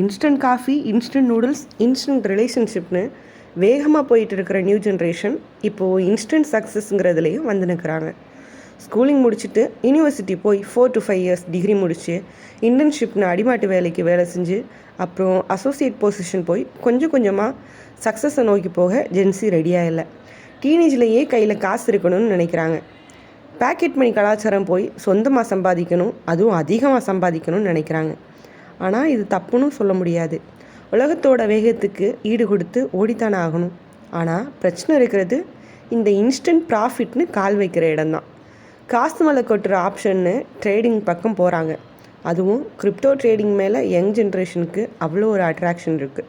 Instant coffee, instant noodles, instant ரிலேஷன்ஷிப்னு வேகமாக போயிட்டு இருக்கிற நியூ ஜென்ரேஷன் இப்போது இன்ஸ்டன்ட் சக்ஸஸ்ங்கிறதுலேயும் வந்து நிற்கிறாங்க. ஸ்கூலிங் முடிச்சுட்டு யூனிவர்சிட்டி போய் 4 to 5 years டிகிரி முடித்து இன்டர்ன்ஷிப்னு அடிமாட்டு வேலைக்கு வேலை செஞ்சு அப்புறம் அசோசியேட் பொசிஷன் போய் கொஞ்சம் கொஞ்சமாக சக்ஸஸை நோக்கி போக ஜென்சி ரெடியாக இல்லை. டீனேஜ்லேயே கையில் காசு இருக்கணும்னு நினைக்கிறாங்க. பேக்கெட் மணி கலாச்சாரம் போய் சொந்தமாக சம்பாதிக்கணும், அதுவும் அதிகமாக சம்பாதிக்கணும்னு நினைக்கிறாங்க. ஆனால் இது தப்புன்னு சொல்ல முடியாது. உலகத்தோட வேகத்துக்கு ஈடு கொடுத்து ஓடித்தானே ஆகணும். ஆனால் பிரச்சனை இருக்கிறது இந்த இன்ஸ்டன்ட் ப்ராஃபிட்னு கால் வைக்கிற இடம்தான். காசு மேலே கொட்டுற ஆப்ஷன்னு ட்ரேடிங் பக்கம் போகிறாங்க. அதுவும் கிரிப்டோ ட்ரேடிங் மேலே யங் ஜென்ரேஷனுக்கு அவ்வளோ ஒரு அட்ராக்ஷன் இருக்குது.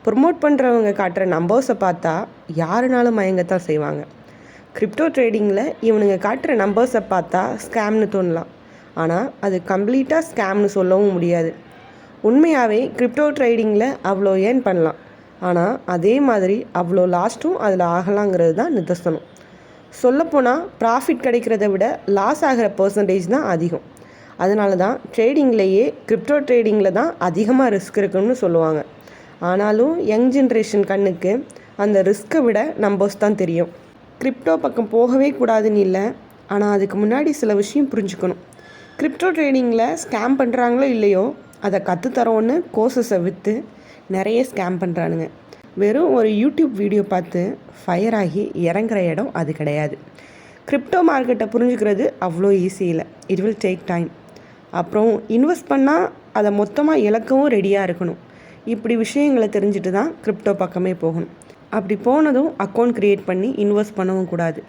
ப்ரொமோட் பண்ணுறவங்க காட்டுற நம்பர்ஸை பார்த்தா யாருனாலும் மயங்கத்தான் செய்வாங்க. கிரிப்டோ ட்ரேடிங்கில் இவனுங்க காட்டுற நம்பர்ஸை பார்த்தா ஸ்கேம்னு தோணலாம். ஆனால் அது கம்ப்ளீட்டாக ஸ்கேம்னு சொல்லவும் முடியாது. உண்மையாகவே கிரிப்டோ ட்ரேடிங்கில் அவ்வளோ ஏர்ன் பண்ணலாம், ஆனால் அதே மாதிரி அவ்வளோ லாஸ்ட்டும் அதில் ஆகலாங்கிறது தான் நிதர்சனம். சொல்லப்போனால் ப்ராஃபிட் கிடைக்கிறத விட லாஸ் ஆகிற பர்சன்டேஜ் தான் அதிகம். அதனால தான் ட்ரேடிங்லேயே கிரிப்டோ ட்ரேடிங்கில் தான் அதிகமாக ரிஸ்க் இருக்குன்னு சொல்லுவாங்க. ஆனாலும் யங் ஜென்ரேஷன் கண்ணுக்கு அந்த ரிஸ்க்கை விட நம்பர்ஸ் தான் தெரியும். கிரிப்டோ பக்கம் போகவே கூடாதுன்னு இல்லை, ஆனால் அதுக்கு முன்னாடி சில விஷயம் புரிஞ்சுக்கணும். கிரிப்டோ ட்ரேடிங்கில் ஸ்கேம் பண்ணுறாங்களோ இல்லையோ, அதை கற்றுத்தரோன்னு கோர்சஸை விற்று நிறைய ஸ்கேம் பண்ணுறானுங்க. வெறும் ஒரு யூடியூப் வீடியோ பார்த்து ஃபயர் ஆகி இறங்குற இடம் அது கிடையாது. கிரிப்டோ மார்க்கெட்டை புரிஞ்சுக்கிறது அவ்வளோ ஈஸி இல்லை. It will take time. அப்புறம் இன்வெஸ்ட் பண்ணால் அதை மொத்தமாக இழக்கவும் ரெடியாக இருக்கணும். இப்படி விஷயங்களை தெரிஞ்சுட்டு தான் கிரிப்டோ பக்கமே போகணும். அப்படி போனதும் அக்கௌண்ட் க்ரியேட் பண்ணி இன்வெஸ்ட் பண்ணவும் கூடாது.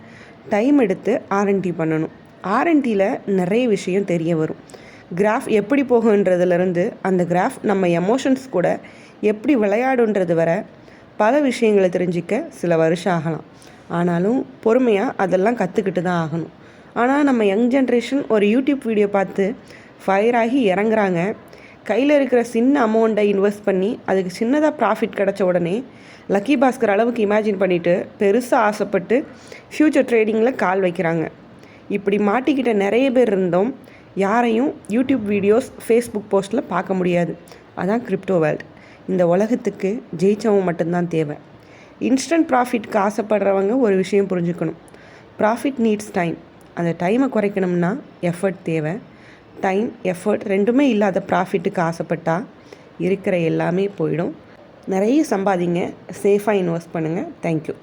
டைம் எடுத்து R&D பண்ணணும். R&Dயில் நிறைய விஷயம் தெரிய வரும். கிராஃப் எப்படி போகுன்றதுலேருந்து அந்த கிராஃப் நம்ம எமோஷன்ஸ் கூட எப்படி விளையாடுன்றது வர பல விஷயங்களை தெரிஞ்சிக்க சில வருஷம் ஆகலாம். ஆனாலும் பொறுமையாக அதெல்லாம் கற்றுக்கிட்டு தான் ஆகணும். ஆனால் நம்ம யங் ஜென்ரேஷன் ஒரு யூடியூப் வீடியோ பார்த்து ஃபயர் ஆகி இறங்குறாங்க. கையில் இருக்கிற சின்ன அமௌண்ட்டை இன்வெஸ்ட் பண்ணி அதுக்கு சின்னதாக ப்ராஃபிட் கிடச்ச உடனே லக்கி பாஸ்கர் அளவுக்கு இமேஜின் பண்ணிவிட்டு பெருசாக ஆசைப்பட்டு ஃப்யூச்சர் ட்ரேடிங்கில் கால் வைக்கிறாங்க. இப்படி மாட்டிக்கிட்ட நிறைய பேர் இருந்தோம். யாரையும் யூடியூப் வீடியோஸ், ஃபேஸ்புக் போஸ்ட்டில் பார்க்க முடியாது. அதான் கிரிப்டோ வேர்ல்டு. இந்த உலகத்துக்கு ஜெயிச்சவங்க மட்டும்தான் தேவை. இன்ஸ்டன்ட் ப்ராஃபிட்க்கு ஆசைப்படுறவங்க ஒரு விஷயம் புரிஞ்சுக்கணும். Profit needs time. அந்த டைமை குறைக்கணும்னா எஃபர்ட் தேவை. டைம், எஃபர்ட் ரெண்டுமே இல்லாத ப்ராஃபிட்டுக்கு ஆசைப்பட்டால் இருக்கிற எல்லாமே போயிடும். நிறைய சம்பாதிங்க, சேஃபாக இன்வெஸ்ட் பண்ணுங்கள். தேங்க்யூ.